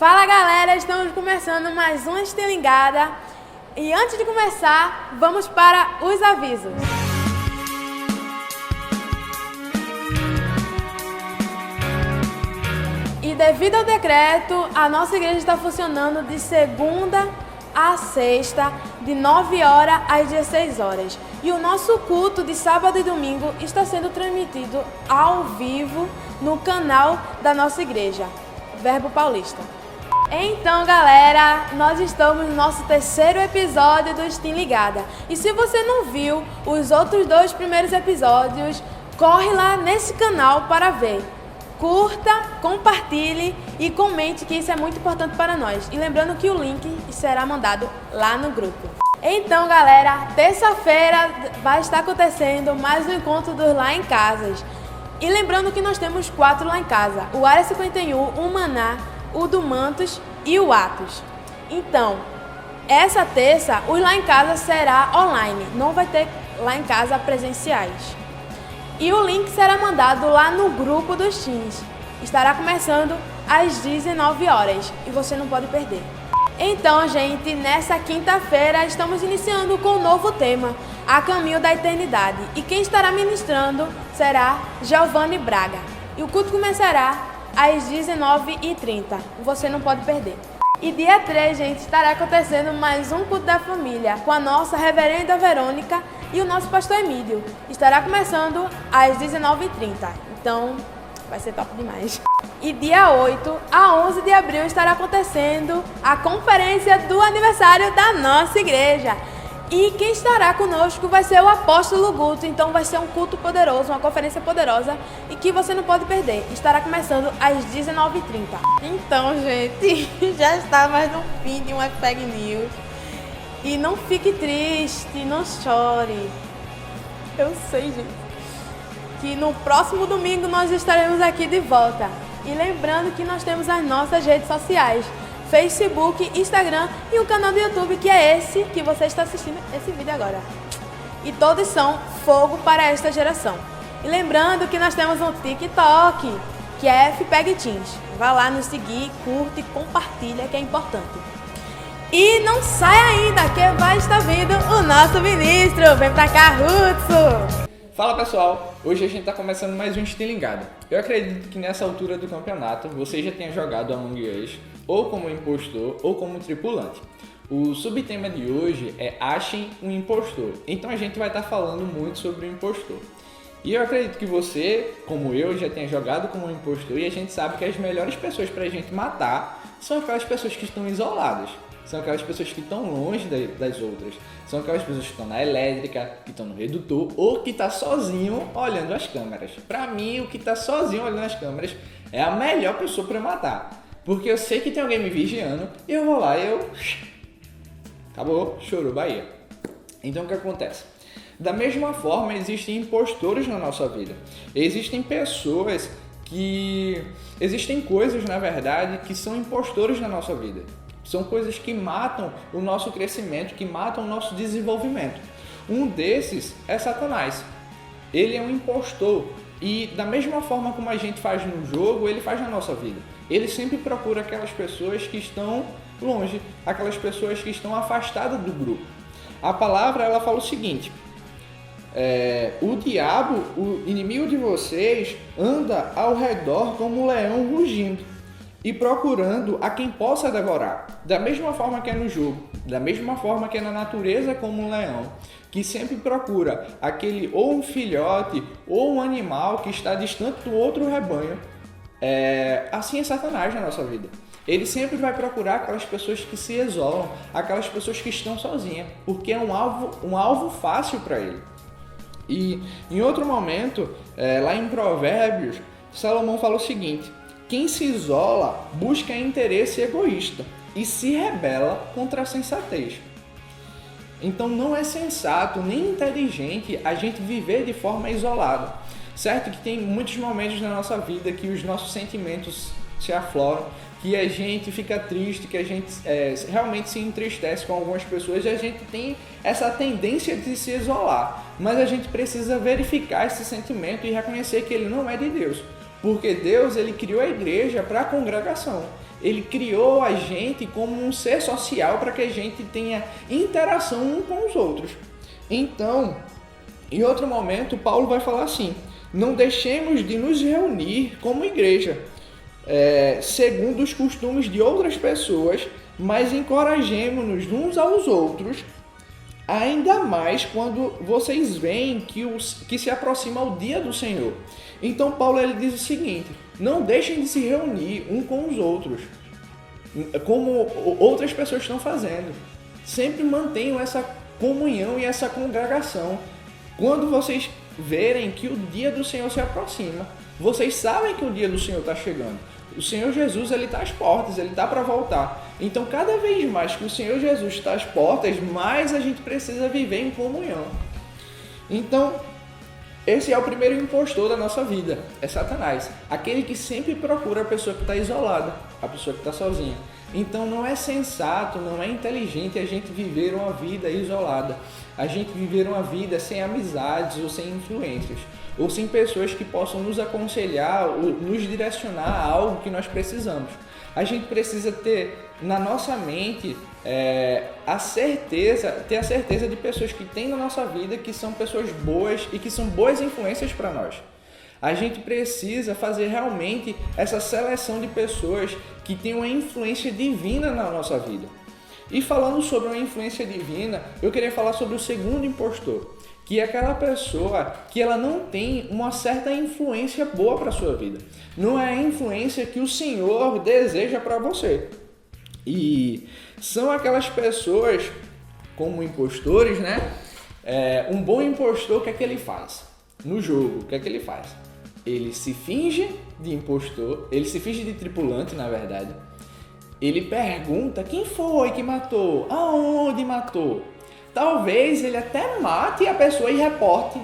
Fala galera, estamos começando mais uma Estilingada e antes de começar, vamos para os avisos. E devido ao decreto, a nossa igreja está funcionando de segunda a sexta, de 9 horas às 16 horas. E o nosso culto de sábado e domingo está sendo transmitido ao vivo no canal da nossa igreja, Verbo Paulista. Então, galera, nós estamos no nosso terceiro episódio do Estilingada. E se você não viu os outros 2 primeiros episódios, corre lá nesse canal para ver. Curta, compartilhe e comente, que isso é muito importante para nós. E lembrando que o link será mandado lá no grupo. Então, galera, terça-feira vai estar acontecendo mais um encontro dos Lá em Casas. E lembrando que nós temos 4 lá em casa: o Área 51, o Maná, o do Mantos e o Atos. Então, essa terça, o Lá em Casa será online, não vai ter Lá em Casa presenciais. E o link será mandado lá no grupo dos teens. Estará começando às 19 horas e você não pode perder. Então, gente, nessa quinta-feira estamos iniciando com um novo tema, A Caminho da Eternidade. E quem estará ministrando será Giovanni Braga. E o culto começará às 19h30. Você não pode perder. E dia 3, gente, estará acontecendo mais um culto da família com a nossa reverenda Verônica e o nosso pastor Emílio. Estará começando às 19h30. Então, vai ser top demais. E dia 8 a 11 de abril estará acontecendo a conferência do aniversário da nossa igreja. E quem estará conosco vai ser o apóstolo Guto. Então vai ser um culto poderoso, uma conferência poderosa e que você não pode perder. Estará começando às 19h30. Então, gente, já está mais no fim de uma FPEG News. E não fique triste, não chore. Eu sei, gente, que no próximo domingo nós estaremos aqui de volta. E lembrando que nós temos as nossas redes sociais: Facebook, Instagram e um canal do YouTube, que é esse que você está assistindo esse vídeo agora. E todos são fogo para esta geração. E lembrando que nós temos um TikTok, que é FPEG Teens. Vai lá nos seguir, curte e compartilha, que é importante. E não sai ainda, que vai estar vindo o nosso ministro. Vem pra cá, Hudson! Fala pessoal, hoje a gente está começando mais um Estilingada. Eu acredito que nessa altura do campeonato você já tenha jogado Among Us, ou como impostor, ou como tripulante. O subtema de hoje é Achem um Impostor, então a gente vai estar falando muito sobre o impostor. E eu acredito que você, como eu, já tenha jogado como um impostor, e a gente sabe que as melhores pessoas para a gente matar são aquelas pessoas que estão isoladas. São aquelas pessoas que estão longe das outras. São aquelas pessoas que estão na elétrica, que estão no redutor ou que está sozinho olhando as câmeras. Para mim, o que está sozinho olhando as câmeras é a melhor pessoa para matar. Porque eu sei que tem alguém me vigiando e eu vou lá e eu... Acabou, chorou, Bahia. Então o que acontece? Da mesma forma, existem impostores na nossa vida. Existem pessoas que... Existem coisas, na verdade, que são impostores na nossa vida. São coisas que matam o nosso crescimento, que matam o nosso desenvolvimento. Um desses é Satanás. Ele é um impostor e da mesma forma como a gente faz no jogo, ele faz na nossa vida. Ele sempre procura aquelas pessoas que estão longe, aquelas pessoas que estão afastadas do grupo. A palavra ela fala o seguinte: o diabo, o inimigo de vocês, anda ao redor como um leão rugindo e procurando a quem possa devorar. Da mesma forma que é no jogo, da mesma forma que é na natureza como um leão, que sempre procura aquele ou um filhote ou um animal que está distante do outro rebanho, assim é Satanás na nossa vida. Ele sempre vai procurar aquelas pessoas que se isolam, aquelas pessoas que estão sozinhas, porque é um alvo fácil para ele. E em outro momento, lá em Provérbios, Salomão fala o seguinte: quem se isola busca interesse egoísta e se rebela contra a sensatez. Então não é sensato nem inteligente a gente viver de forma isolada. Certo que tem muitos momentos na nossa vida que os nossos sentimentos se afloram, que a gente fica triste, que a gente realmente se entristece com algumas pessoas e a gente tem essa tendência de se isolar. Mas a gente precisa verificar esse sentimento e reconhecer que ele não é de Deus. Porque Deus ele criou a igreja para a congregação. ele criou a gente como um ser social para que a gente tenha interação um com os outros. Então, em outro momento, Paulo vai falar assim: não deixemos de nos reunir como igreja, segundo os costumes de outras pessoas, mas encorajemo-nos uns aos outros, ainda mais quando vocês veem que se aproxima o dia do Senhor. Então Paulo ele diz o seguinte: não deixem de se reunir um com os outros, como outras pessoas estão fazendo. Sempre mantenham essa comunhão e essa congregação. Quando vocês verem que o dia do Senhor se aproxima, vocês sabem que o dia do Senhor está chegando. O Senhor Jesus ele está às portas, ele está para voltar. Então, cada vez mais que o Senhor Jesus está às portas, mais a gente precisa viver em comunhão. Então, esse é o primeiro impostor da nossa vida, é Satanás. Aquele que sempre procura a pessoa que está isolada, a pessoa que está sozinha. Então, não é sensato, não é inteligente a gente viver uma vida isolada. A gente viver uma vida sem amizades ou sem influências, ou sem pessoas que possam nos aconselhar ou nos direcionar a algo que nós precisamos. A gente precisa ter na nossa mente ter a certeza de pessoas que tem na nossa vida, que são pessoas boas e que são boas influências para nós. A gente precisa fazer realmente essa seleção de pessoas que têm uma influência divina na nossa vida. E falando sobre uma influência divina, eu queria falar sobre o segundo impostor, que é aquela pessoa que ela não tem uma certa influência boa para a sua vida. Não é a influência que o Senhor deseja para você. E são aquelas pessoas, como impostores, né? Um bom impostor, o que é que ele faz? No jogo, o que é que ele faz? Ele se finge de impostor, ele se finge de tripulante, na verdade. Ele pergunta quem foi que matou, aonde matou. Talvez ele até mate a pessoa e reporte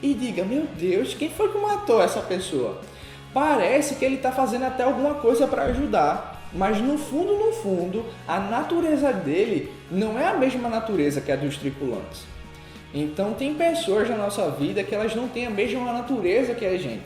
e diga: meu Deus, quem foi que matou essa pessoa? Parece que ele está fazendo até alguma coisa para ajudar, mas no fundo, a natureza dele não é a mesma natureza que a dos tripulantes. Então tem pessoas na nossa vida que elas não têm a mesma natureza que a gente,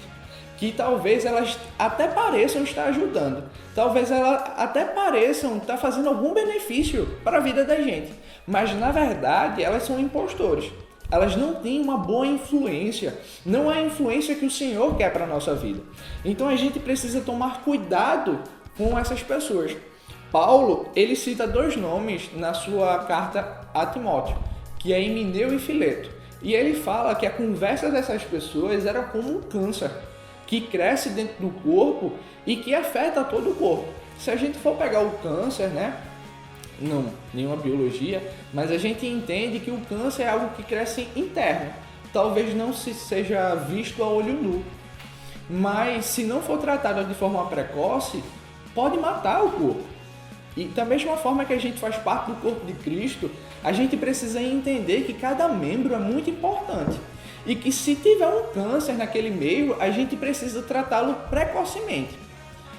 que talvez elas até pareçam estar ajudando, talvez elas até pareçam estar fazendo algum benefício para a vida da gente, mas na verdade elas são impostores. Elas não têm uma boa influência, não é a influência que o Senhor quer para a nossa vida. Então a gente precisa tomar cuidado com essas pessoas. Paulo, ele cita 2 nomes na sua carta a Timóteo, que é Himeneu e Fileto. E ele fala que a conversa dessas pessoas era como um câncer, que cresce dentro do corpo e que afeta todo o corpo. Se a gente for pegar o câncer, né? Não, nenhuma biologia, mas a gente entende que o câncer é algo que cresce interno. Talvez não se seja visto a olho nu, mas se não for tratado de forma precoce, pode matar o corpo. E da mesma forma que a gente faz parte do corpo de Cristo, a gente precisa entender que cada membro é muito importante. E que se tiver um câncer naquele meio, a gente precisa tratá-lo precocemente.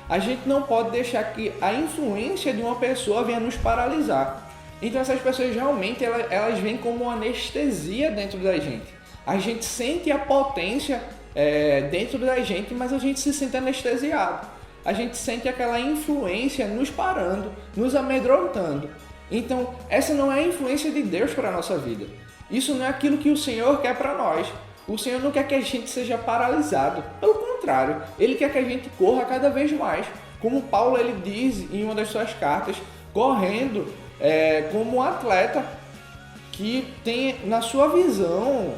A gente não pode deixar que a influência de uma pessoa venha nos paralisar. Então essas pessoas realmente elas vêm como uma anestesia dentro da gente. A gente sente a potência dentro da gente, mas a gente se sente anestesiado. A gente sente aquela influência nos parando, nos amedrontando. Então essa não é a influência de Deus para a nossa vida. Isso não é aquilo que o Senhor quer para nós. O Senhor não quer que a gente seja paralisado. Pelo contrário, Ele quer que a gente corra cada vez mais. Como Paulo ele diz em uma das suas cartas, correndo como um atleta que tem na sua visão,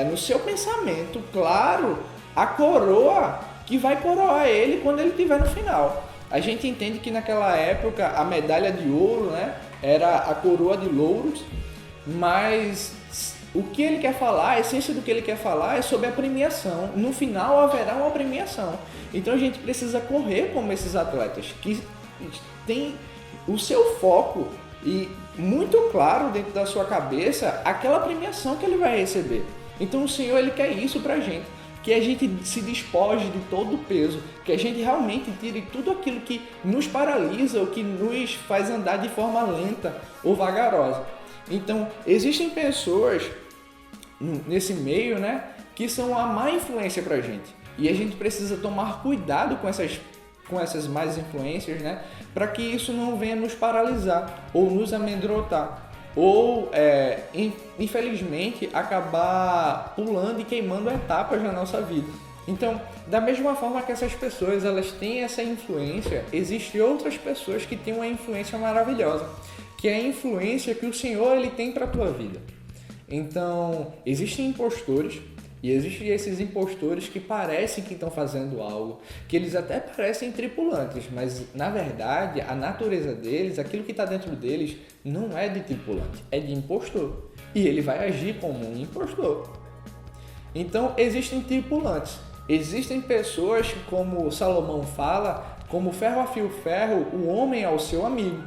no seu pensamento, claro, a coroa que vai coroar ele quando ele estiver no final. A gente entende que naquela época a medalha de ouro, né, era a coroa de louros, mas o que ele quer falar, a essência do que ele quer falar é sobre a premiação. No final haverá uma premiação. Então a gente precisa correr como esses atletas que têm o seu foco e muito claro dentro da sua cabeça aquela premiação que ele vai receber. Então o Senhor ele quer isso pra gente, que a gente se despoje de todo o peso, que a gente realmente tire tudo aquilo que nos paralisa ou que nos faz andar de forma lenta ou vagarosa. Então existem pessoas nesse meio, né, que são a má influência pra gente. E a gente precisa tomar cuidado com essas com essas más influências, né? Para que isso não venha nos paralisar ou nos amedrontar. Ou, infelizmente, acabar pulando e queimando etapas na nossa vida. Então, da mesma forma que essas pessoas elas têm essa influência, existem outras pessoas que têm uma influência maravilhosa, que é a influência que o Senhor ele tem para a tua vida. Então, existem impostores, e existem esses impostores que parecem que estão fazendo algo, que eles até parecem tripulantes, mas na verdade a natureza deles, aquilo que está dentro deles, não é de tripulante, é de impostor. E ele vai agir como um impostor. Então existem tripulantes, existem pessoas que, como Salomão fala, como ferro afia o ferro, o homem é o seu amigo.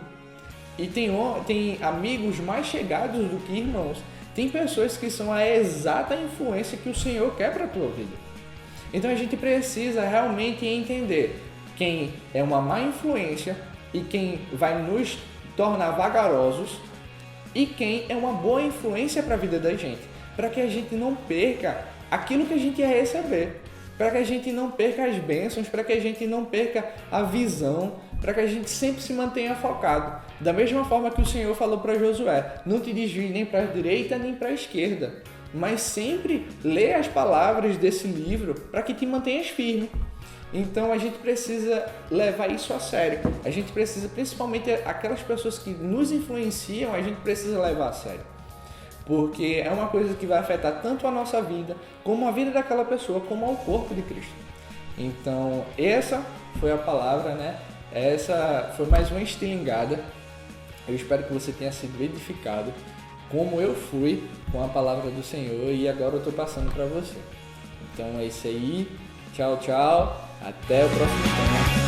E tem amigos mais chegados do que irmãos. Tem pessoas que são a exata influência que o Senhor quer para a tua vida. Então a gente precisa realmente entender quem é uma má influência e quem vai nos tornar vagarosos e quem é uma boa influência para a vida da gente, para que a gente não perca aquilo que a gente ia receber, para que a gente não perca as bênçãos, para que a gente não perca a visão, para que a gente sempre se mantenha focado. Da mesma forma que o Senhor falou para Josué, não te desvie nem para a direita nem para a esquerda, mas sempre lê as palavras desse livro para que te mantenhas firme. Então a gente precisa levar isso a sério. A gente precisa, principalmente aquelas pessoas que nos influenciam, a gente precisa levar a sério. Porque é uma coisa que vai afetar tanto a nossa vida, como a vida daquela pessoa, como ao corpo de Cristo. Então essa foi a palavra, né? Essa foi mais uma estilingada. Eu espero que você tenha sido edificado, como eu fui com a palavra do Senhor, e agora eu estou passando para você. Então é isso aí. Tchau, tchau. Até o próximo tema.